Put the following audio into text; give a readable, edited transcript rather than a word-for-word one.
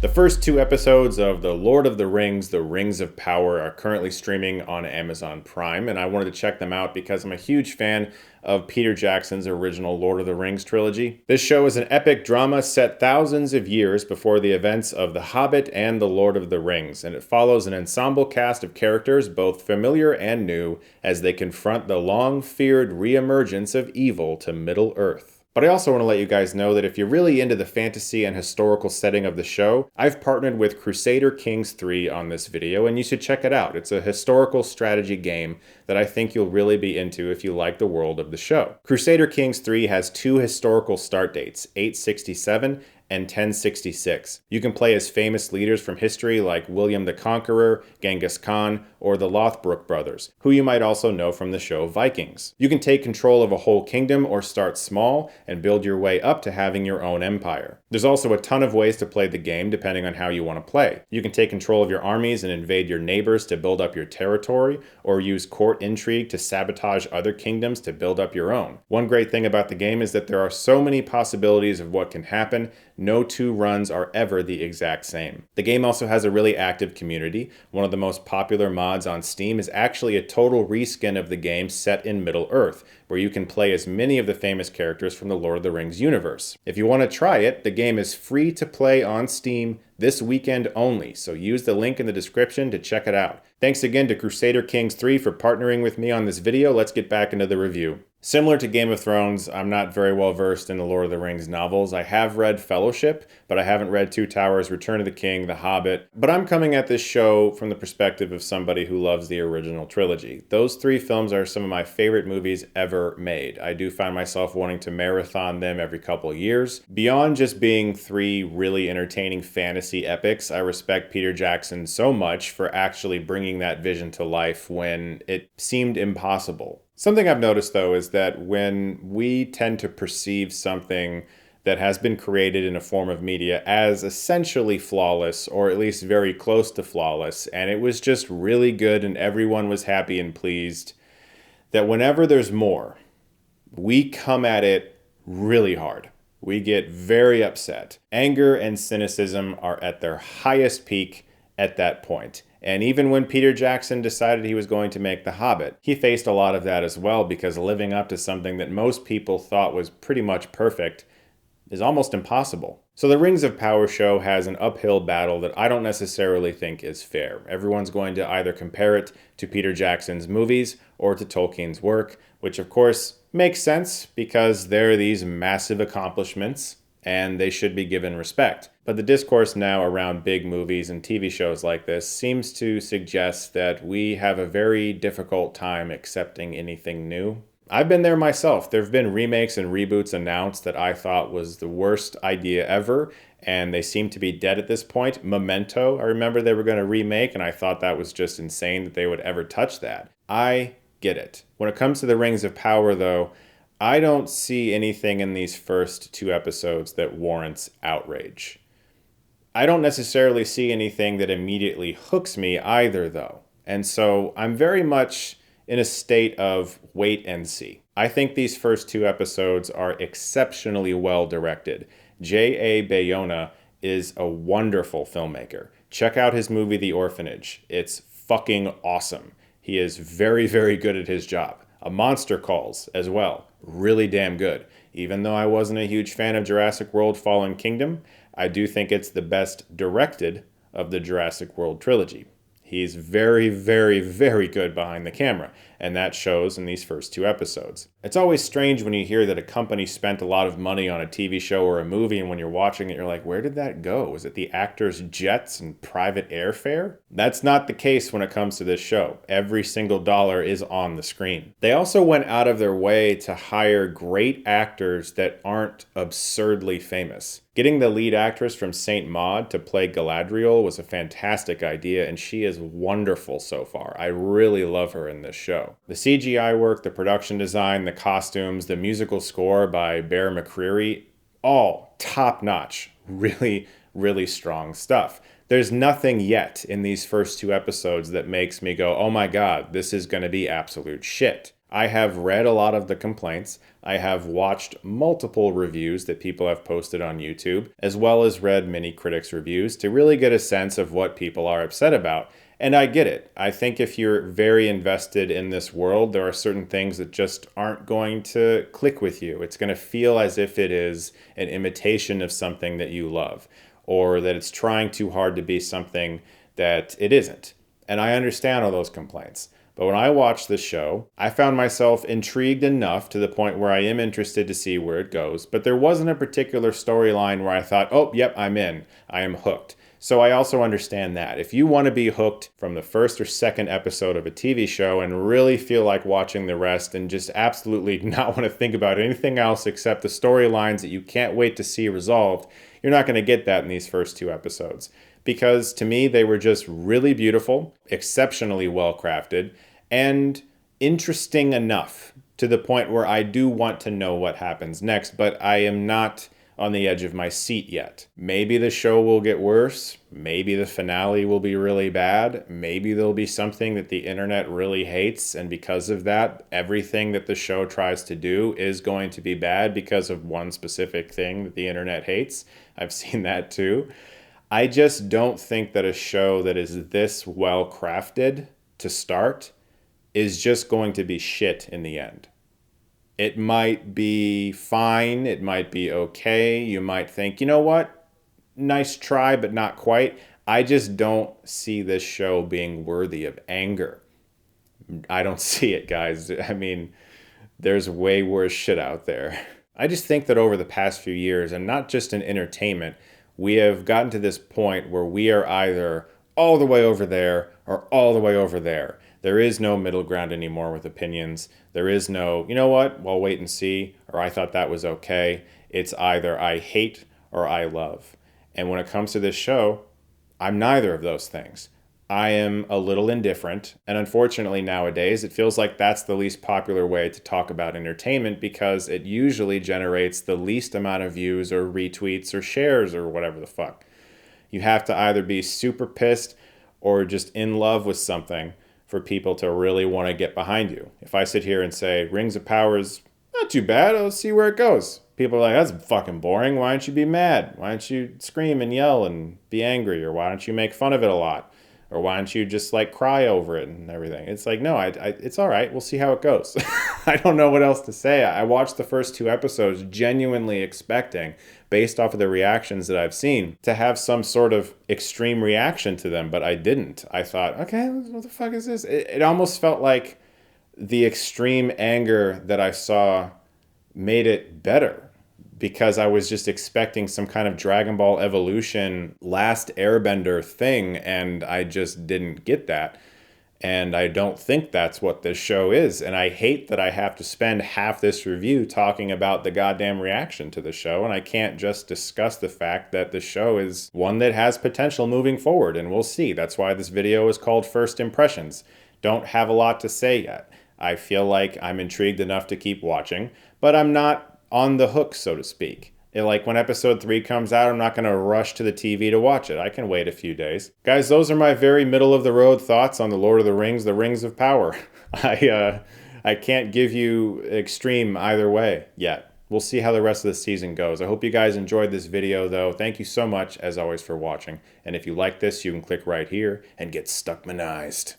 The first two episodes of The Lord of the Rings, The Rings of Power, are currently streaming on Amazon Prime, and I wanted to check them out because I'm a huge fan of Peter Jackson's original Lord of the Rings trilogy. This show is an epic drama set thousands of years before the events of The Hobbit and The Lord of the Rings, and it follows an ensemble cast of characters, both familiar and new, as they confront the long-feared re-emergence of evil to Middle-earth. But I also want to let you guys know that if you're really into the fantasy and historical setting of the show, I've partnered with Crusader Kings 3 on this video, and you should check it out. It's a historical strategy game that I think you'll really be into if you like the world of the show. Crusader Kings 3 has two historical start dates, 867 and 1066. You can play as famous leaders from history like William the Conqueror, Genghis Khan, or the Lothbrok brothers, who you might also know from the show Vikings. You can take control of a whole kingdom or start small and build your way up to having your own empire. There's also a ton of ways to play the game depending on how you want to play. You can take control of your armies and invade your neighbors to build up your territory, or use court intrigue to sabotage other kingdoms to build up your own. One great thing about the game is that there are so many possibilities of what can happen. No two runs are ever the exact same. The game also has a really active community. One of the most popular mods on Steam is actually a total reskin of the game set in Middle-earth, where you can play as many of the famous characters from the Lord of the Rings universe. If you want to try it, the game is free to play on Steam this weekend only, so use the link in the description to check it out. Thanks again to Crusader Kings 3 for partnering with me on this video. Let's get back into the review. Similar to Game of Thrones, I'm not very well versed in the Lord of the Rings novels. I have read Fellowship, but I haven't read Two Towers, Return of the King, The Hobbit. But I'm coming at this show from the perspective of somebody who loves the original trilogy. Those three films are some of my favorite movies ever made. I do find myself wanting to marathon them every couple of years. Beyond just being three really entertaining fantasy epics, I respect Peter Jackson so much for actually bringing that vision to life when it seemed impossible. Something I've noticed, though, is that when we tend to perceive something that has been created in a form of media as essentially flawless, or at least very close to flawless, and it was just really good and everyone was happy and pleased, that whenever there's more, we come at it really hard. We get very upset. Anger and cynicism are at their highest peak at that point. And even when Peter Jackson decided he was going to make The Hobbit, he faced a lot of that as well, because living up to something that most people thought was pretty much perfect is almost impossible. So the Rings of Power show has an uphill battle that I don't necessarily think is fair. Everyone's going to either compare it to Peter Jackson's movies or to Tolkien's work, which of course makes sense because they're these massive accomplishments and they should be given respect. But the discourse now around big movies and TV shows like this seems to suggest that we have a very difficult time accepting anything new. I've been there myself. There have been remakes and reboots announced that I thought was the worst idea ever, and they seem to be dead at this point. Memento, I remember they were going to remake, and I thought that was just insane that they would ever touch that. I get it. When it comes to the Rings of Power, though, I don't see anything in these first two episodes that warrants outrage. I don't necessarily see anything that immediately hooks me either, though. And so I'm very much in a state of wait and see. I think these first two episodes are exceptionally well directed. J.A. Bayona is a wonderful filmmaker. Check out his movie, The Orphanage. It's fucking awesome. He is very, very good at his job. A Monster Calls as well. Really damn good. Even though I wasn't a huge fan of Jurassic World Fallen Kingdom, I do think it's the best directed of the Jurassic World trilogy. He's very, very, very good behind the camera, and that shows in these first two episodes. It's always strange when you hear that a company spent a lot of money on a TV show or a movie, and when you're watching it, you're like, where did that go? Is it the actors' jets and private airfare? That's not the case when it comes to this show. Every single dollar is on the screen. They also went out of their way to hire great actors that aren't absurdly famous. Getting the lead actress from Saint Maud to play Galadriel was a fantastic idea, and she is wonderful so far. I really love her in this show. The CGI work, the production design, the costumes, the musical score by Bear McCreary, all top-notch. Really, really strong stuff. There's nothing yet in these first two episodes that makes me go, oh my god, this is going to be absolute shit. I have read a lot of the complaints. I have watched multiple reviews that people have posted on YouTube, as well as read many critics' reviews to really get a sense of what people are upset about. And I get it. I think if you're very invested in this world, there are certain things that just aren't going to click with you. It's going to feel as if it is an imitation of something that you love, or that it's trying too hard to be something that it isn't. And I understand all those complaints. But when I watched this show, I found myself intrigued enough to the point where I am interested to see where it goes. But there wasn't a particular storyline where I thought, oh, yep, I'm in. I am hooked. So I also understand that. If you want to be hooked from the first or second episode of a TV show and really feel like watching the rest and just absolutely not want to think about anything else except the storylines that you can't wait to see resolved, you're not going to get that in these first 2 episodes. Because to me, they were just really beautiful, exceptionally well crafted, and interesting enough to the point where I do want to know what happens next, but I am not on the edge of my seat yet. Maybe the show will get worse. Maybe the finale will be really bad. Maybe there'll be something that the internet really hates, and because of that, everything that the show tries to do is going to be bad because of one specific thing that the internet hates. I've seen that too. I just don't think that a show that is this well crafted to start is just going to be shit in the end. It might be fine. It might be okay. You might think, you know what? Nice try, but not quite. I just don't see this show being worthy of anger. I don't see it, guys. I mean, there's way worse shit out there. I just think that over the past few years, and not just in entertainment, we have gotten to this point where we are either all the way over there or all the way over there. There is no middle ground anymore with opinions. There is no, you know what, well, wait and see, or I thought that was okay. It's either I hate or I love. And when it comes to this show, I'm neither of those things. I am a little indifferent, and unfortunately nowadays it feels like that's the least popular way to talk about entertainment because it usually generates the least amount of views or retweets or shares or whatever the fuck. You have to either be super pissed or just in love with something for people to really want to get behind you. If I sit here and say, Rings of Power is not too bad, let's see where it goes. People are like, that's fucking boring. Why don't you be mad? Why don't you scream and yell and be angry? Or why don't you make fun of it a lot? Or why don't you just like cry over it and everything? It's like, no, it's all right. We'll see how it goes. I don't know what else to say. I watched the first 2 episodes genuinely expecting, based off of the reactions that I've seen, to have some sort of extreme reaction to them, but I didn't. I thought, okay, what the fuck is this? It almost felt like the extreme anger that I saw made it better, because I was just expecting some kind of Dragon Ball Evolution Last Airbender thing, and I just didn't get that. And I don't think that's what this show is. And I hate that I have to spend half this review talking about the goddamn reaction to the show, and I can't just discuss the fact that the show is one that has potential moving forward, and we'll see. That's why this video is called First Impressions. Don't have a lot to say yet. I feel like I'm intrigued enough to keep watching, but I'm not on the hook, so to speak. Like when episode 3 comes out, I'm not going to rush to the TV to watch it. I can wait a few days. Guys, those are my very middle of the road thoughts on the Lord of the Rings of Power. I can't give you extreme either way yet. We'll see how the rest of the season goes. I hope you guys enjoyed this video though. Thank you so much as always for watching. And if you like this, you can click right here and get Stuckmanized.